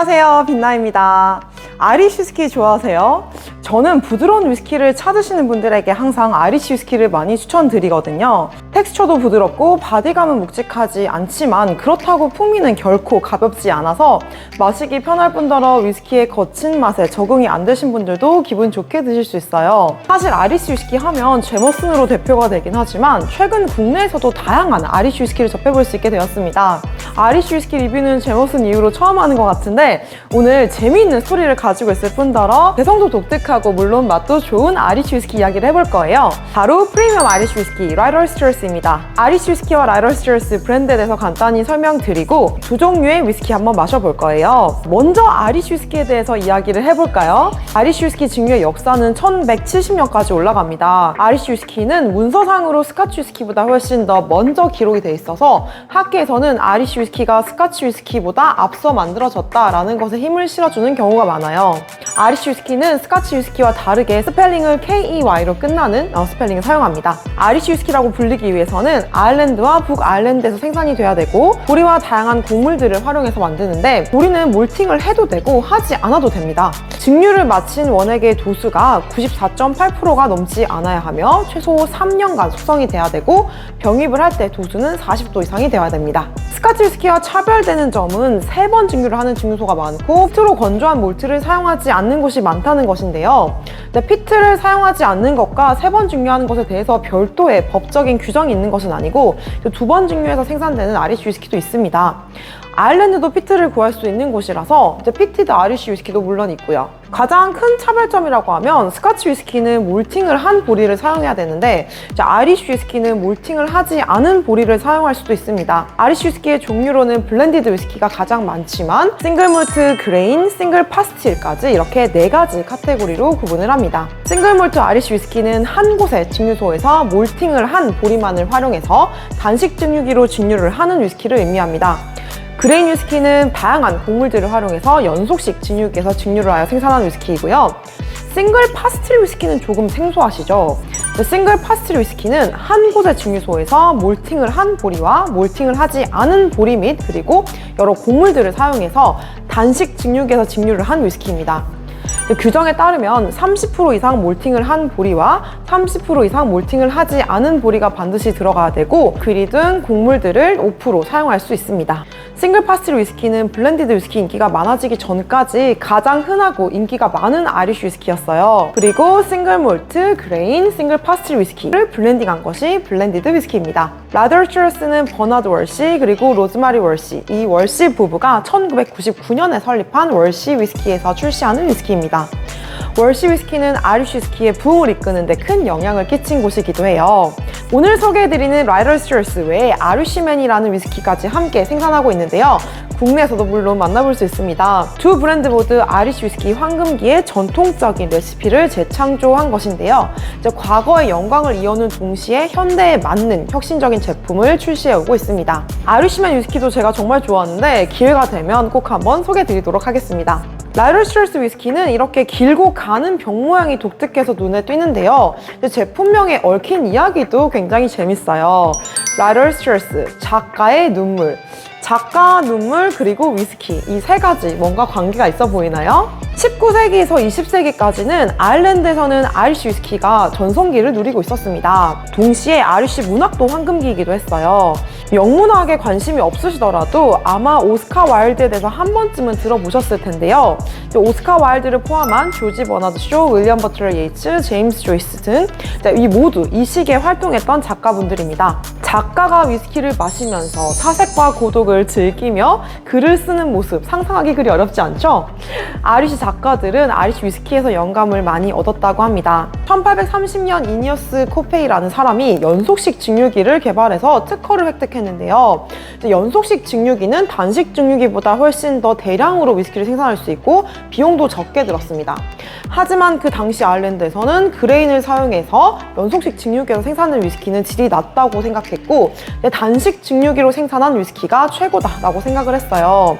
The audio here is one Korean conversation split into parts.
안녕하세요, 빛나입니다. 아이리쉬 위스키 좋아하세요? 저는 부드러운 위스키를 찾으시는 분들에게 항상 아이리쉬 위스키를 많이 추천드리거든요. 텍스처도 부드럽고 바디감은 묵직하지 않지만 그렇다고 풍미는 결코 가볍지 않아서 마시기 편할 뿐더러 위스키의 거친 맛에 적응이 안 되신 분들도 기분 좋게 드실 수 있어요. 사실 아이리쉬 위스키 하면 제머슨으로 대표가 되긴 하지만 최근 국내에서도 다양한 아이리쉬 위스키를 접해볼 수 있게 되었습니다. 아이리쉬 위스키 리뷰는 제머슨 이후로 처음 하는 것 같은데 오늘 재미있는 스토리를 가지고 있을 뿐더러 개성도 독특하고 물론 맛도 좋은 아이리쉬 위스키 이야기를 해볼 거예요. 바로 프리미엄 아이리쉬 위스키 라이더스 초이스입니다. 아이리쉬 위스키와 라이더스 초이스 브랜드에 대해서 간단히 설명드리고 두 종류의 위스키 한번 마셔볼 거예요. 먼저 아이리쉬 위스키에 대해서 이야기를 해볼까요? 아이리쉬 위스키 증류의 역사는 1170년까지 올라갑니다. 아이리쉬 위스키는 문서상으로 스카치 위스키보다 훨씬 더 먼저 기록이 돼 있어서 학계에서는 아이리쉬 위스키가 스카치 위스키보다 앞서 만들어졌다라는 것에 힘을 실어주는 경우가 많아요. 아이리쉬 위스키는 스카치 위스키와 다르게 스펠링을 KEY로 끝나는 스펠링을 사용합니다. 아이리쉬 위스키라고 불리기 위해서는 아일랜드와 북아일랜드에서 생산이 돼야 되고 보리와 다양한 곡물들을 활용해서 만드는데 보리는 몰팅을 해도 되고 하지 않아도 됩니다. 증류를 마친 원액의 도수가 94.8%가 넘지 않아야 하며 최소 3년간 숙성이 돼야 되고 병입을 할 때 도수는 40도 이상이 되어야 됩니다. 스카치 위스키와 차별되는 점은 3번 증류를 하는 증류소가 많고 피트로 건조한 몰트를 사용하지 않는 곳이 많다는 것인데요. 피트를 사용하지 않는 것과 3번 증류하는 것에 대해서 별도의 법적인 규정이 있는 것은 아니고 2번 증류해서 생산되는 아이리쉬 위스키도 있습니다. 아일랜드도 피트를 구할 수 있는 곳이라서 피티드 아이리쉬 위스키도 물론 있고요. 가장 큰 차별점이라고 하면 스카치 위스키는 몰팅을 한 보리를 사용해야 되는데 아이리쉬 위스키는 몰팅을 하지 않은 보리를 사용할 수도 있습니다. 아이리쉬 위스키의 종류로는 블렌디드 위스키가 가장 많지만 싱글 몰트, 그레인, 싱글 파스틸까지 이렇게 4가지 카테고리로 구분을 합니다. 싱글 몰트 아이리쉬 위스키는 한 곳의 증류소에서 몰팅을 한 보리만을 활용해서 단식 증류기로 증류를 하는 위스키를 의미합니다. 그레인 위스키는 다양한 곡물들을 활용해서 연속식 증류기에서 증류를 하여 생산한 위스키이고요. 싱글 파스틸 위스키는 조금 생소하시죠? 싱글 파스틸 위스키는 한 곳의 증류소에서 몰팅을 한 보리와 몰팅을 하지 않은 보리 및 그리고 여러 곡물들을 사용해서 단식 증류기에서 증류를 한 위스키입니다. 규정에 따르면 30% 이상 몰팅을 한 보리와 30% 이상 몰팅을 하지 않은 보리가 반드시 들어가야 되고 그리 등 곡물들을 5% 사용할 수 있습니다. 싱글 파스틸 위스키는 블렌디드 위스키 인기가 많아지기 전까지 가장 흔하고 인기가 많은 아이리쉬 위스키였어요. 그리고 싱글 몰트, 그레인, 싱글 파스틸 위스키를 블렌딩한 것이 블렌디드 위스키입니다. 라더스 초이스는 버나드 월시 그리고 로즈마리 월시, 이 월시 부부가 1999년에 설립한 월시 위스키에서 출시하는 위스키입니다. 월시 위스키는 아이리쉬 위스키의 부흥을 이끄는 데 큰 영향을 끼친 곳이기도 해요. 오늘 소개해드리는 라이더스 초이스 외에 아이리쉬맨이라는 위스키까지 함께 생산하고 있는데요. 국내에서도 물론 만나볼 수 있습니다. 두 브랜드 모두 아이리쉬 위스키 황금기의 전통적인 레시피를 재창조한 것인데요. 과거의 영광을 이어는 동시에 현대에 맞는 혁신적인 제품을 출시해오고 있습니다. 아이리쉬맨 위스키도 제가 정말 좋아하는데 기회가 되면 꼭 한번 소개해드리도록 하겠습니다. 라이더스 초이스 위스키는 이렇게 길고 가는 병 모양이 독특해서 눈에 띄는데요. 제품명에 얽힌 이야기도 굉장히 재밌어요. 라이더스 초이스, 작가의 눈물. 작가, 눈물, 그리고 위스키 이 3가지 뭔가 관계가 있어 보이나요? 19세기에서 20세기까지는 아일랜드에서는 아이리쉬 위스키가 전성기를 누리고 있었습니다. 동시에 아이리쉬 문학도 황금기이기도 했어요. 영문학에 관심이 없으시더라도 아마 오스카 와일드에 대해서 한 번쯤은 들어보셨을 텐데요. 오스카 와일드를 포함한 조지 버나드 쇼, 윌리엄 버틀러 예이츠, 제임스 조이스 등 이 모두 이 시기에 활동했던 작가분들입니다. 작가가 위스키를 마시면서 사색과 고독을 즐기며 글을 쓰는 모습 상상하기 그리 어렵지 않죠? 아이리쉬 작가들은 아이리쉬 위스키에서 영감을 많이 얻었다고 합니다. 1830년 이니어스 코페이라는 사람이 연속식 증류기를 개발해서 특허를 획득했는데요. 연속식 증류기는 단식 증류기보다 훨씬 더 대량으로 위스키를 생산할 수 있고 비용도 적게 들었습니다. 하지만 그 당시 아일랜드에서는 그레인을 사용해서 연속식 증류기에서 생산된 위스키는 질이 낮다고 생각했고 단식 증류기로 생산한 위스키가 최고다라고 생각을 했어요.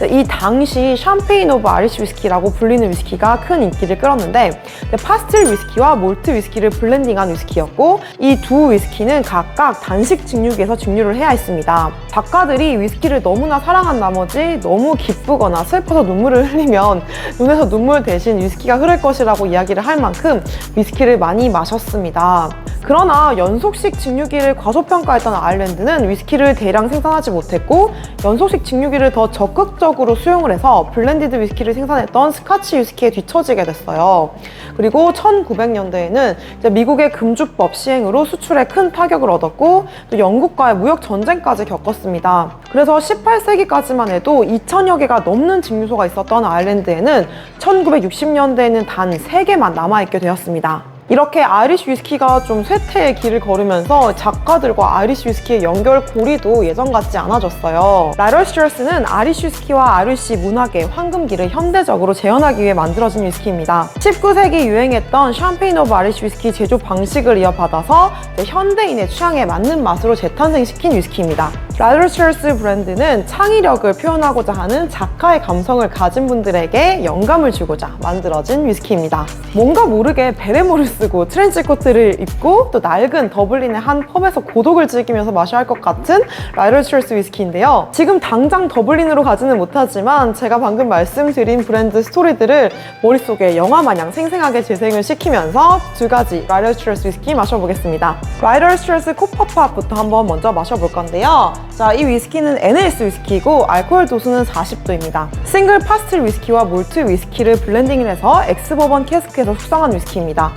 이 당시 샴페인 오브 아리시 위스키라고 불리는 위스키가 큰 인기를 끌었는데 파스틸 위스키와 몰트 위스키를 블렌딩한 위스키였고 이 두 위스키는 각각 단식 증류기에서 증류를 해야 했습니다. 작가들이 위스키를 너무나 사랑한 나머지 너무 기쁘거나 슬퍼서 눈물을 흘리면 눈에서 눈물 대신 위스키가 흐를 것이라고 이야기를 할 만큼 위스키를 많이 마셨습니다. 그러나 연속식 증류기를 과소평가했던 아일랜드는 위스키를 대량 생산하지 못했고 연속식 증류기를 더 적극적으로 수용을 해서 블렌디드 위스키를 생산했던 스카치 위스키에 뒤처지게 됐어요. 그리고 1900년대에는 미국의 금주법 시행으로 수출에 큰 타격을 얻었고 또 영국과의 무역 전쟁까지 겪었습니다. 그래서 18세기까지만 해도 2000여 개가 넘는 증류소가 있었던 아일랜드에는 1960년대에는 단 3개만 남아있게 되었습니다. 이렇게 아이리쉬 위스키가 좀 쇠퇴의 길을 걸으면서 작가들과 아이리쉬 위스키의 연결고리도 예전 같지 않아졌어요. 라이럴 스튜어트는 아이리쉬 위스키와 아이리쉬 문학의 황금기를 현대적으로 재현하기 위해 만들어진 위스키입니다. 19세기 유행했던 샴페인 오브 아이리쉬 위스키 제조 방식을 이어받아서 현대인의 취향에 맞는 맛으로 재탄생시킨 위스키입니다. 라이럴 스튜어트 브랜드는 창의력을 표현하고자 하는 작가의 감성을 가진 분들에게 영감을 주고자 만들어진 위스키입니다. 뭔가 모르게 베레모를 쓰고 트렌치 코트를 입고 또 낡은 더블린의 한 펍에서 고독을 즐기면서 마셔야 할 것 같은 라이럴 스튜어트 위스키인데요. 지금 당장 더블린으로 가지는 못하지만 제가 방금 말씀드린 브랜드 스토리들을 머릿속에 영화마냥 생생하게 재생을 시키면서 두 가지 라이럴 스튜어트 위스키 마셔보겠습니다. 라이럴 스튜어트 코퍼팝부터 한번 먼저 마셔볼 건데요. 자, 이 위스키는 NAS 위스키이고 알코올 도수는 40도입니다. 싱글 파스틸 위스키와 몰트 위스키를 블렌딩을 해서 엑스버번 캐스크에서 숙성한 위스키입니다.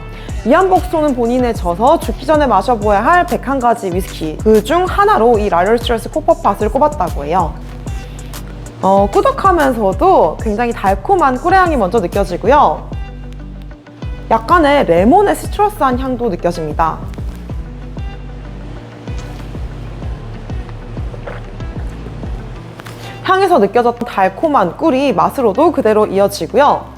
이안복소는 본인에 져서 죽기 전에 마셔보아야 할 101가지 위스키 그 중 하나로 이 라이럴 스튜어트 코퍼팟을 꼽았다고 해요. 꾸덕하면서도 굉장히 달콤한 꿀향이 먼저 느껴지고요. 약간의 레몬의 시트러스한 향도 느껴집니다. 향에서 느껴졌던 달콤한 꿀이 맛으로도 그대로 이어지고요.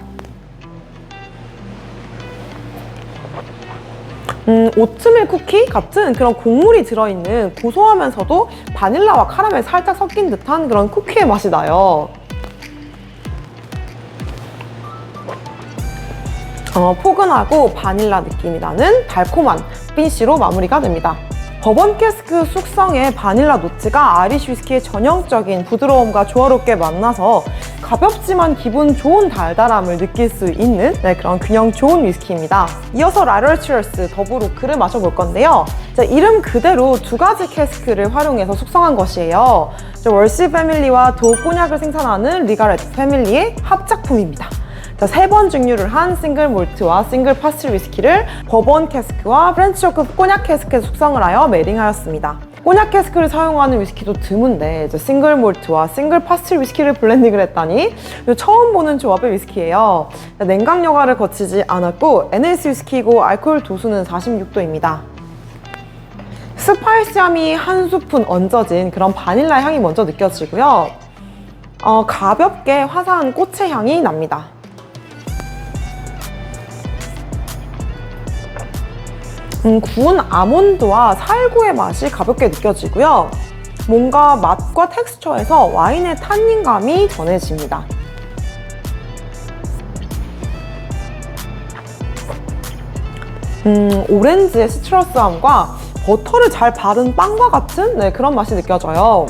오트밀 쿠키 같은 그런 곡물이 들어있는 고소하면서도 바닐라와 카라멜 살짝 섞인 듯한 그런 쿠키의 맛이 나요. 포근하고 바닐라 느낌이 나는 달콤한 피니쉬로 마무리가 됩니다. 버번 캐스크 숙성의 바닐라 노트가 아이리쉬 위스키의 전형적인 부드러움과 조화롭게 만나서 가볍지만 기분 좋은 달달함을 느낄 수 있는 그런 균형 좋은 위스키입니다. 이어서 라이럴 스튜어트 더브로크를 마셔볼 건데요. 이름 그대로 두 가지 캐스크를 활용해서 숙성한 것이에요. 월시 패밀리와 도 꼬냑을 생산하는 리가레트 패밀리의 합작품입니다. 3번 증류를 한 싱글 몰트와 싱글 파스틸 위스키를 버번 캐스크와 프렌치 오크 꼬냑 캐스크에 숙성을 하여 매링하였습니다. 꼬냑 캐스크를 사용하는 위스키도 드문데 싱글 몰트와 싱글 파스틸 위스키를 블렌딩을 했다니 처음 보는 조합의 위스키예요. 냉각 여과를 거치지 않았고 NAS 위스키이고 알코올 도수는 46도입니다. 스파이시함이 한 스푼 얹어진 그런 바닐라 향이 먼저 느껴지고요. 가볍게 화사한 꽃의 향이 납니다. 구운 아몬드와 살구의 맛이 가볍게 느껴지고요. 뭔가 맛과 텍스처에서 와인의 탄닌감이 전해집니다. 오렌지의 시트러스함과 버터를 잘 바른 빵과 같은 그런 맛이 느껴져요.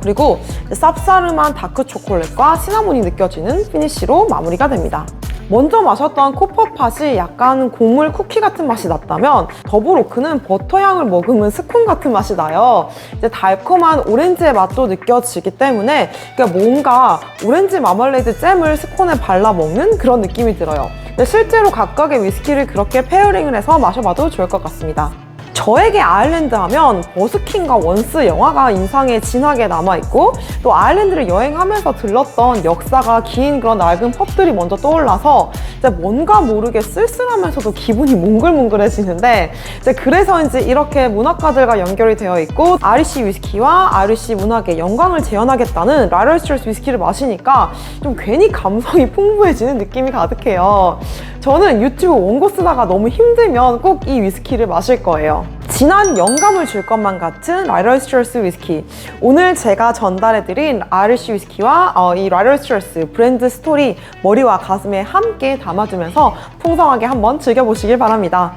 그리고 쌉싸름한 다크 초콜릿과 시나몬이 느껴지는 피니쉬로 마무리가 됩니다. 먼저 마셨던 코퍼팟이 약간 곡물 쿠키 같은 맛이 났다면 더브로크는 버터향을 머금은 스콘 같은 맛이 나요. 달콤한 오렌지의 맛도 느껴지기 때문에 뭔가 오렌지 마멀레이드 잼을 스콘에 발라 먹는 그런 느낌이 들어요. 실제로 각각의 위스키를 그렇게 페어링을 해서 마셔봐도 좋을 것 같습니다. 저에게 아일랜드 하면 버스킹과 원스 영화가 인상에 진하게 남아있고 또 아일랜드를 여행하면서 들렀던 역사가 긴 그런 낡은 펍들이 먼저 떠올라서 뭔가 모르게 쓸쓸하면서도 기분이 몽글몽글해지는데 그래서인지 이렇게 문학가들과 연결이 되어 있고 아이리쉬 위스키와 아이리쉬 문학의 영광을 재현하겠다는 라이럴 스튜어트 위스키를 마시니까 좀 괜히 감성이 풍부해지는 느낌이 가득해요. 저는 유튜브 원고 쓰다가 너무 힘들면 꼭 이 위스키를 마실 거예요. 진한 영감을 줄 것만 같은 라이럴스트러스 위스키. 오늘 제가 전달해드린 아이리쉬 위스키와 이 라이럴스트러스 브랜드 스토리 머리와 가슴에 함께 담아두면서 풍성하게 한번 즐겨보시길 바랍니다.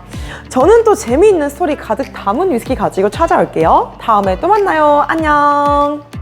저는 또 재미있는 스토리 가득 담은 위스키 가지고 찾아올게요. 다음에 또 만나요. 안녕.